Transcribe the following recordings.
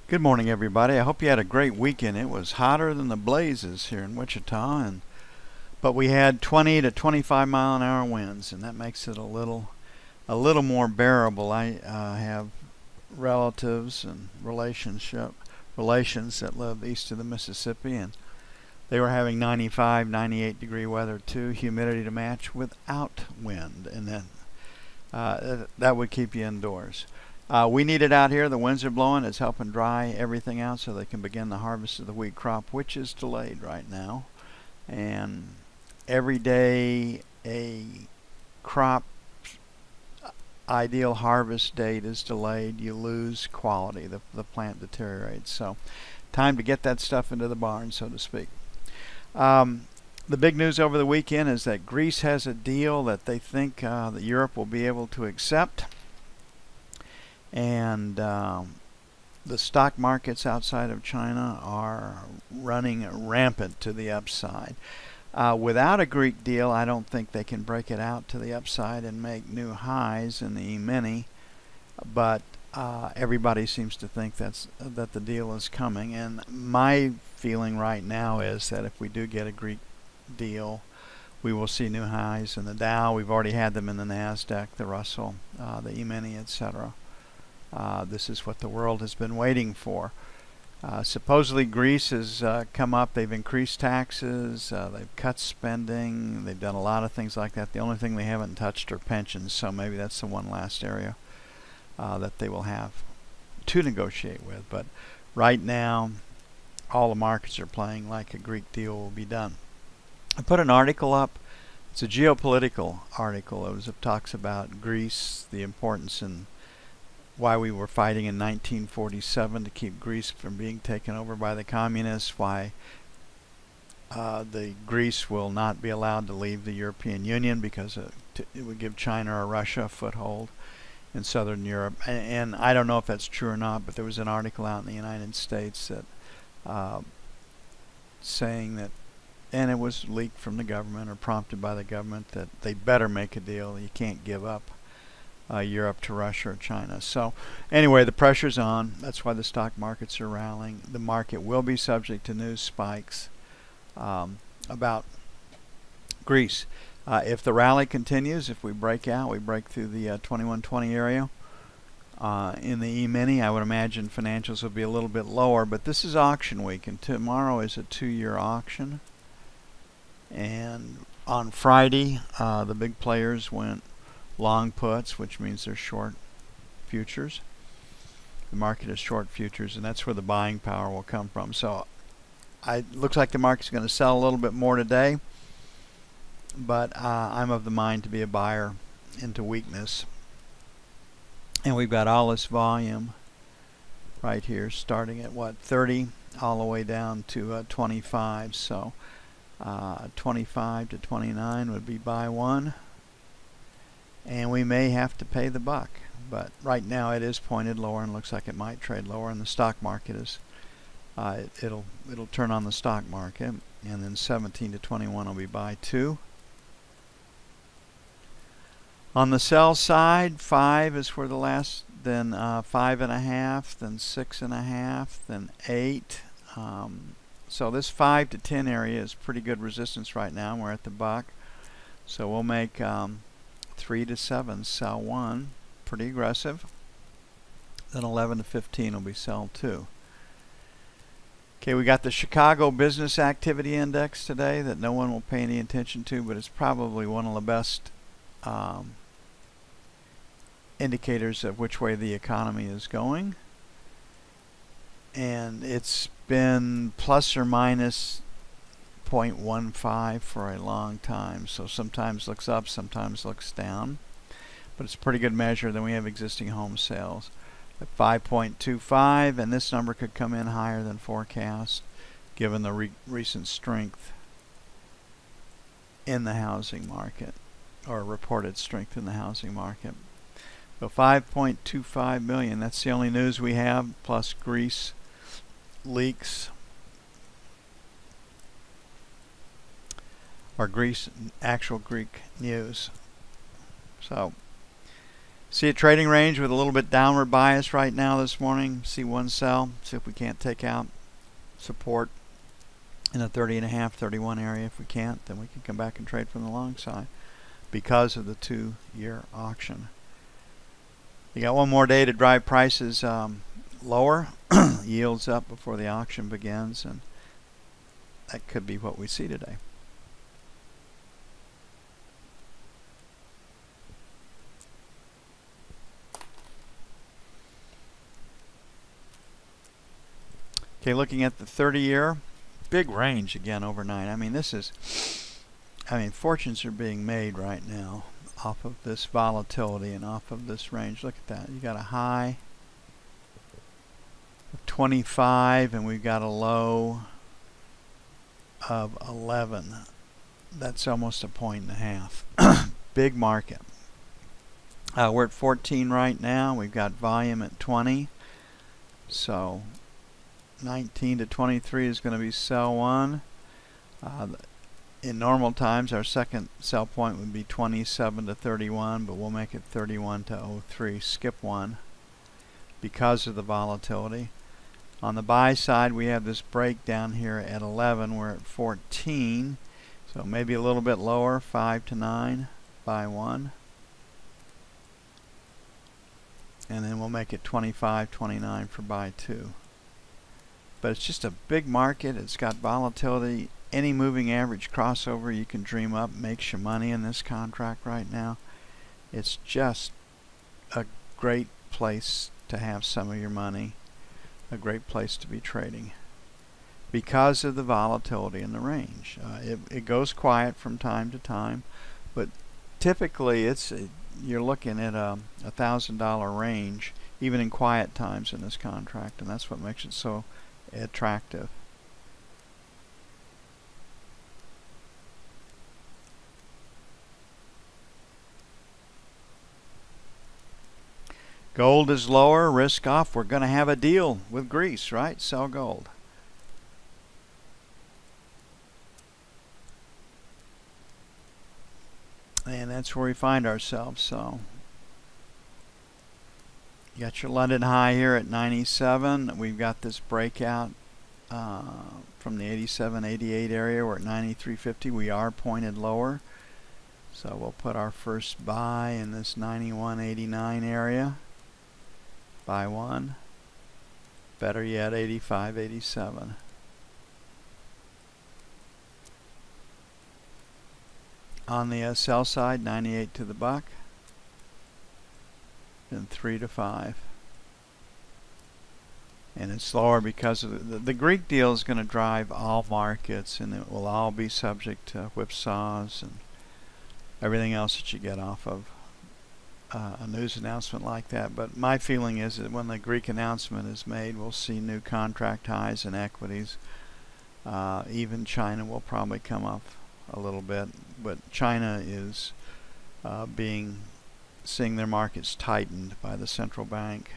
Good morning, everybody. I hope you had a great weekend. It was hotter than the blazes here in Wichita, but we had 20 to 25 mile an hour winds, and that makes it a little more bearable. I have relatives and relations that live east of the Mississippi, and they were having 95, 98 degree weather too, humidity to match without wind, and then that would keep you indoors. We need it out here. The winds are blowing. It's helping dry everything out so they can begin the harvest of the wheat crop, which is delayed right now. And every day a crop ideal harvest date is delayed, you lose quality. The plant deteriorates. So time to get that stuff into the barn, so to speak. The big news over the weekend is that Greece has a deal that they think that Europe will be able to accept. And the stock markets outside of China are running rampant to the upside. Without a Greek deal, I don't think they can break it out to the upside and make new highs in the E-mini. But everybody seems to think that the deal is coming. And my feeling right now is that if we do get a Greek deal, we will see new highs in the Dow. We've already had them in the NASDAQ, the Russell, the E-mini, etc. This is what the world has been waiting for. Supposedly Greece has come up. They've increased taxes. They've cut spending. They've done a lot of things like that. The only thing they haven't touched are pensions. So maybe that's the one last area that they will have to negotiate with. But right now, all the markets are playing like a Greek deal will be done. I put an article up. It's a geopolitical article. It talks about Greece, the importance and why we were fighting in 1947 to keep Greece from being taken over by the communists, why the Greece will not be allowed to leave the European Union because it would give China or Russia a foothold in southern Europe. And I don't know if that's true or not, but there was an article out in the United States that saying that, and it was leaked from the government or prompted by the government, that they better make a deal. You can't give up Europe to Russia or China. So anyway, the pressure's on. That's why the stock markets are rallying. The market will be subject to news spikes about Greece. If the rally continues, if we break out, we break through the 2120 area in the E-mini, I would imagine financials will be a little bit lower, but this is auction week, and tomorrow is a 2-year auction. And on Friday, the big players went long puts, which means they're short futures. The market is short futures, and that's where the buying power will come from. So it looks like the market's going to sell a little bit more today, but I'm of the mind to be a buyer into weakness. And we've got all this volume right here starting at 30 all the way down to 25. So 25 to 29 would be buy one. And we may have to pay the buck, but right now it is pointed lower and looks like it might trade lower. And the stock market is it'll turn on the stock market, and then 17 to 21 will be buy two. On the sell side, 5 is for the last, then 5.5, then 6.5, then 8. So this 5 to 10 area is pretty good resistance right now. We're at the buck, so we'll make 3 to 7, sell 1, pretty aggressive. Then 11 to 15 will be sell 2. Okay, we got the Chicago Business Activity Index today that no one will pay any attention to, but it's probably one of the best indicators of which way the economy is going. And it's been plus or minus 0.15 for a long time, so sometimes looks up, sometimes looks down, but it's a pretty good measure. Then we have existing home sales at 5.25, and this number could come in higher than forecast given the recent strength in the housing market, or reported strength in the housing market. So 5.25 million, that's the only news we have, plus Greece leaks, or Greece, actual Greek news. So See a trading range with a little bit downward bias right now this morning. See one sell. See if we can't take out support in the 30.5, 31 area. If we can't, then we can come back and trade from the long side because of the 2-year auction. You got one more day to drive prices lower, yields up before the auction begins, and that could be what we see today. Okay, looking at the 30-year, big range again overnight. I mean, fortunes are being made right now off of this volatility and off of this range. Look at that. You got a high of 25 and we've got a low of 11. That's almost a 1.5. Big market. We're at 14 right now. We've got volume at 20. So 19 to 23 is going to be sell 1. In normal times, our second sell point would be 27 to 31, but we'll make it 31 to 03, skip 1 because of the volatility. On the buy side, we have this break down here at 11. We're at 14, so maybe a little bit lower, 5 to 9, buy 1. And then we'll make it 25, 29 for buy 2. But it's just a big market. It's got volatility. Any moving average crossover you can dream up makes you money in this contract right now. It's just a great place to have some of your money, a great place to be trading because of the volatility in the range. It goes quiet from time to time, but typically you're looking at a $1,000 range even in quiet times in this contract, and that's what makes it so attractive. Gold is lower, risk off. We're going to have a deal with Greece, right? Sell gold. And that's where we find ourselves. So you got your London high here at 97. We've got this breakout from the 87, 88 area. We're at 93.50. We are pointed lower. So we'll put our first buy in this 91.89 area. Buy 1. Better yet, 85.87. On the sell side, 98 to the buck. Then 3 to 5. And it's lower because of the Greek deal is going to drive all markets, and it will all be subject to whipsaws and everything else that you get off of a news announcement like that. But my feeling is that when the Greek announcement is made, we'll see new contract highs in equities. Even China will probably come up a little bit, but China is seeing their markets tightened by the central bank,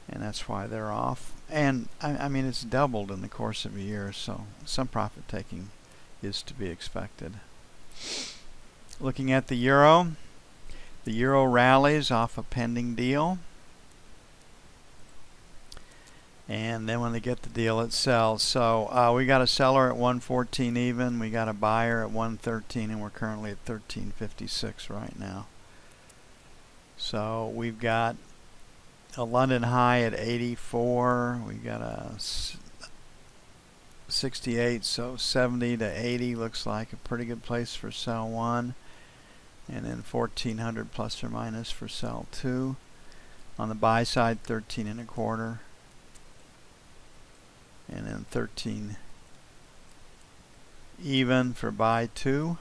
and that's why they're off. And I mean, it's doubled in the course of a year, so some profit taking is to be expected. Looking at the euro rallies off a pending deal, and then when they get the deal, it sells. So we got a seller at 114 even, we got a buyer at 113, and we're currently at 13.56 right now. So we've got a London high at 84, we got a 68, so 70 to 80 looks like a pretty good place for sell 1, and then 1400 plus or minus for sell 2. On the buy side, 13.25, and then 13 even for buy 2.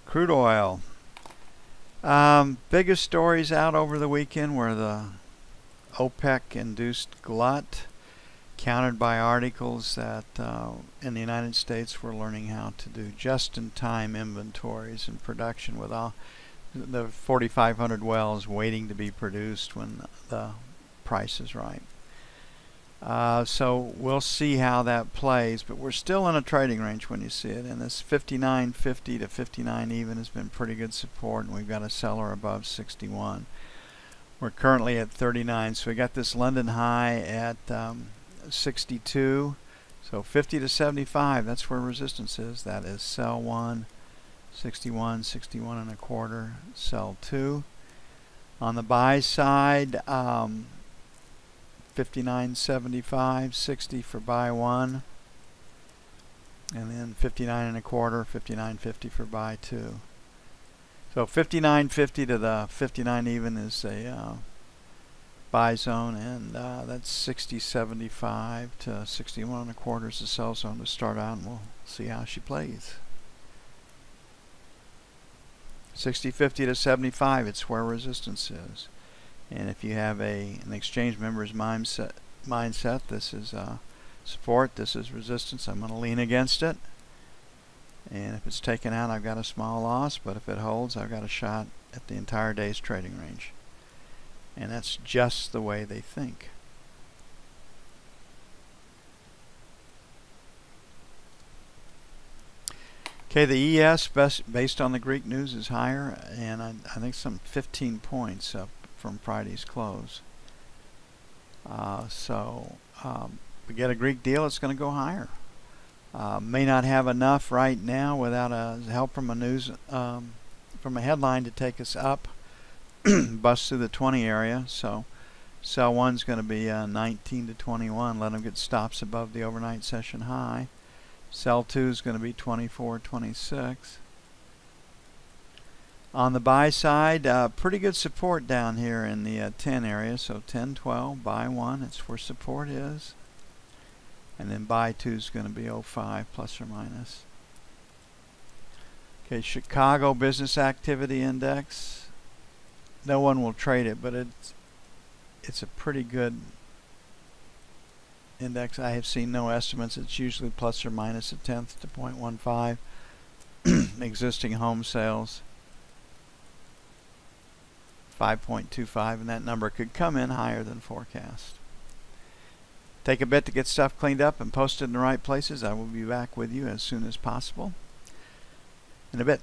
Crude oil. Biggest stories out over the weekend were the OPEC induced glut countered by articles that in the United States we're learning how to do just-in-time inventories and production with all the 4,500 wells waiting to be produced when the price is right. So we'll see how that plays, but we're still in a trading range when you see it, and this 59.50 to 59 even has been pretty good support, and we've got a seller above 61. We're currently at 39, so we got this London high at 62, so 50 to 75, that's where resistance is. That is sell 1, 61, 61 and a quarter, sell 2. On the buy side, 59.75, 60 for buy 1, and then 59 and a quarter, 59.50 for buy 2. So 59.50 to the 59 even is a buy zone, and that's 60.75 to 61 and a quarter is the sell zone to start out, and we'll see how she plays. 60.50 to 75, it's where resistance is. And if you have an exchange member's mindset, this is support, this is resistance, I'm going to lean against it. And if it's taken out, I've got a small loss, but if it holds, I've got a shot at the entire day's trading range. And that's just the way they think. Okay, the ES based on the Greek news is higher, and I think some 15 points up from Friday's close. We get a Greek deal, it's going to go higher. May not have enough right now without help from a news from a headline to take us up, bust through the 20 area. So sell 1's going to be 19 to 21. Let them get stops above the overnight session high. Sell 2 is going to be 24, 26. On the buy side, pretty good support down here in the 10 area. So 10, 12, buy 1, it's where support is. And then buy 2 is going to be 05 plus or minus. Okay, Chicago Business Activity Index. No one will trade it, but it's a pretty good index. I have seen no estimates. It's usually plus or minus a tenth to 0.15. Existing home sales 5.25, and that number could come in higher than forecast. Take a bit to get stuff cleaned up and posted in the right places. I will be back with you as soon as possible in a bit.